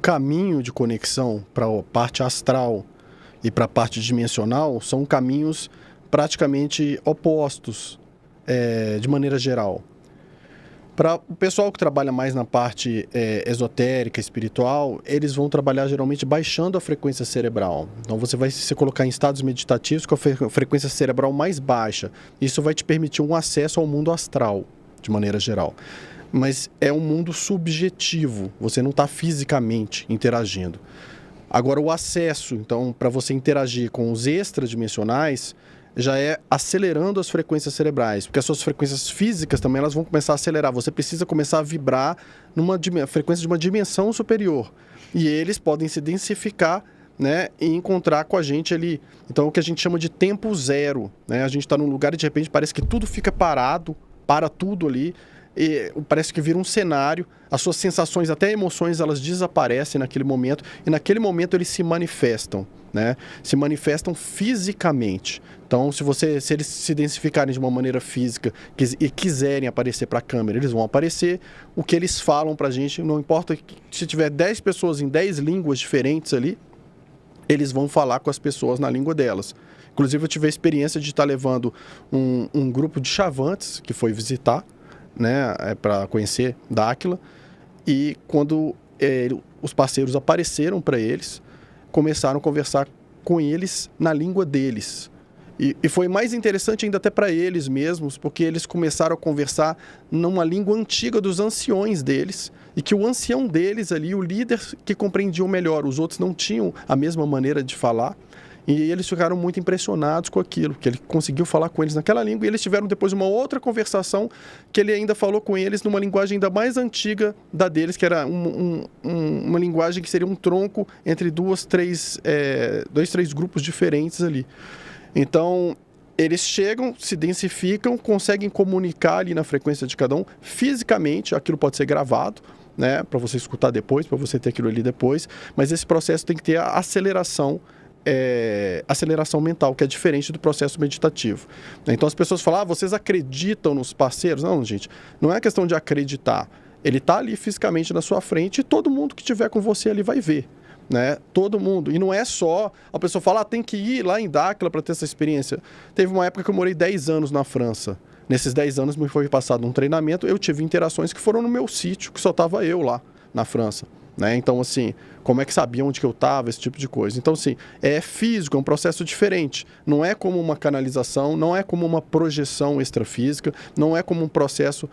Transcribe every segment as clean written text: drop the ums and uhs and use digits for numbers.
caminho de conexão para a parte astral e para a parte dimensional são caminhos praticamente opostos, de maneira geral. Para o pessoal que trabalha mais na parte esotérica, espiritual, eles vão trabalhar geralmente baixando a frequência cerebral. Então você vai se colocar em estados meditativos com a frequência cerebral mais baixa. Isso vai te permitir um acesso ao mundo astral, de maneira geral. Mas é um mundo subjetivo, você não está fisicamente interagindo. Agora, o acesso, então, para você interagir com os extradimensionais, já é acelerando as frequências cerebrais, porque as suas frequências físicas também elas vão começar a acelerar. Você precisa começar a vibrar numa frequência de uma dimensão superior. E eles podem se densificar, né, e encontrar com a gente ali. Então, é o que a gente chama de tempo zero. Né? A gente está num lugar e de repente parece que tudo fica parado, para tudo ali. E parece que vira um cenário, as suas sensações, até emoções, elas desaparecem naquele momento, e naquele momento eles se manifestam, né? Se manifestam fisicamente. Então, se eles se densificarem de uma maneira física e quiserem aparecer para a câmera, eles vão aparecer. O que eles falam para a gente, não importa se tiver 10 pessoas em 10 línguas diferentes ali, eles vão falar com as pessoas na língua delas. Inclusive, eu tive a experiência de estar levando um grupo de chavantes que foi visitar, né, para conhecer Dáquila, e quando os parceiros apareceram para eles, começaram a conversar com eles na língua deles. E foi mais interessante ainda até para eles mesmos, porque eles começaram a conversar numa língua antiga dos anciões deles, e que o ancião deles ali, o líder que compreendiam melhor, os outros não tinham a mesma maneira de falar. E eles ficaram muito impressionados com aquilo, que ele conseguiu falar com eles naquela língua, e eles tiveram depois uma outra conversação que ele ainda falou com eles numa linguagem ainda mais antiga da deles, que era uma linguagem que seria um tronco entre dois, três grupos diferentes ali. Então, eles chegam, se densificam, conseguem comunicar ali na frequência de cada um, fisicamente, aquilo pode ser gravado, né, para você escutar depois, para você ter aquilo ali depois, mas esse processo tem que ter a aceleração mental, que é diferente do processo meditativo. Então as pessoas falam, vocês acreditam nos parceiros? Não, gente, não é questão de acreditar. Ele está ali fisicamente na sua frente e todo mundo que estiver com você ali vai ver. Né? Todo mundo. E não é só a pessoa falar, tem que ir lá em Dáquila para ter essa experiência. Teve uma época que eu morei 10 anos na França. Nesses 10 anos me foi passado um treinamento, eu tive interações que foram no meu sítio, que só estava eu lá na França. Né? Então, assim, como é que sabiam onde que eu estava, esse tipo de coisa. Então, assim, é físico, é um processo diferente. Não é como uma canalização, não é como uma projeção extrafísica, não é como um processo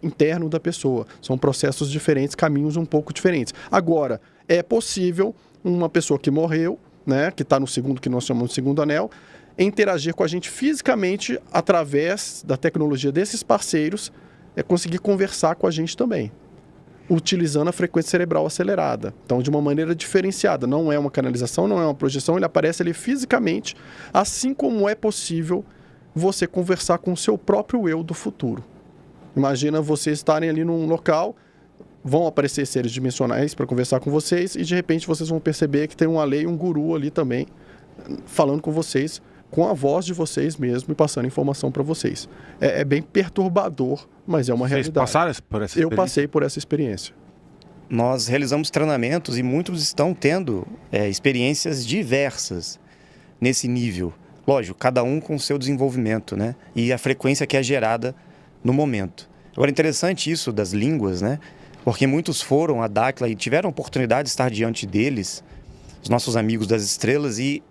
interno da pessoa. São processos diferentes, caminhos um pouco diferentes. Agora, é possível uma pessoa que morreu, né, que está no segundo, que nós chamamos de segundo anel, interagir com a gente fisicamente através da tecnologia desses parceiros, conseguir conversar com a gente também, utilizando a frequência cerebral acelerada. Então, de uma maneira diferenciada. Não é uma canalização, não é uma projeção, ele aparece ali fisicamente, assim como é possível você conversar com o seu próprio eu do futuro. Imagina vocês estarem ali num local, vão aparecer seres dimensionais para conversar com vocês e, de repente, vocês vão perceber que tem um alê, um guru ali também, falando com vocês, com a voz de vocês mesmo e passando informação para vocês. É bem perturbador, mas é uma realidade. Vocês passaram por essa experiência? Eu passei por essa experiência. Nós realizamos treinamentos e muitos estão tendo experiências diversas nesse nível. Lógico, cada um com o seu desenvolvimento, né? E a frequência que é gerada no momento. Agora, interessante isso das línguas, né? Porque muitos foram a Dáquila e tiveram a oportunidade de estar diante deles, os nossos amigos das estrelas, e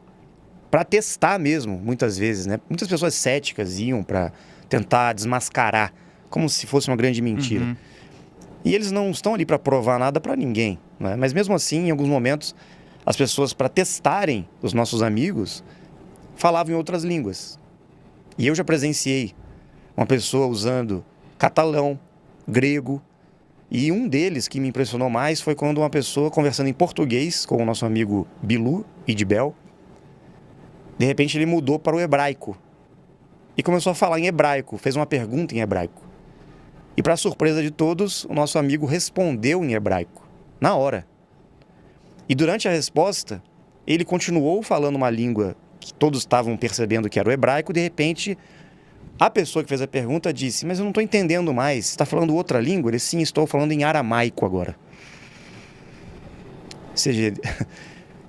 para testar mesmo, muitas vezes, né? Muitas pessoas céticas iam para tentar desmascarar, como se fosse uma grande mentira. Uhum. E eles não estão ali para provar nada para ninguém, né? Mas mesmo assim, em alguns momentos, as pessoas, para testarem os nossos amigos, falavam em outras línguas. E eu já presenciei uma pessoa usando catalão, grego, e um deles que me impressionou mais foi quando uma pessoa conversando em português com o nosso amigo Bilu Idibel, de repente ele mudou para o hebraico e começou a falar em hebraico, fez uma pergunta em hebraico. E para surpresa de todos, o nosso amigo respondeu em hebraico, na hora. E durante a resposta, ele continuou falando uma língua que todos estavam percebendo que era o hebraico. De repente, a pessoa que fez a pergunta disse, mas eu não estou entendendo mais, você está falando outra língua? Ele, sim, estou falando em aramaico agora. seja,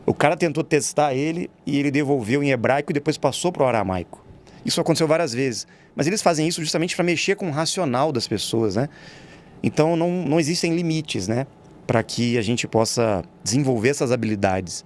o cara tentou testar ele e ele devolveu em hebraico e depois passou para o aramaico. Isso aconteceu várias vezes. Mas eles fazem isso justamente para mexer com o racional das pessoas, né? Então não existem limites, né? Para que a gente possa desenvolver essas habilidades.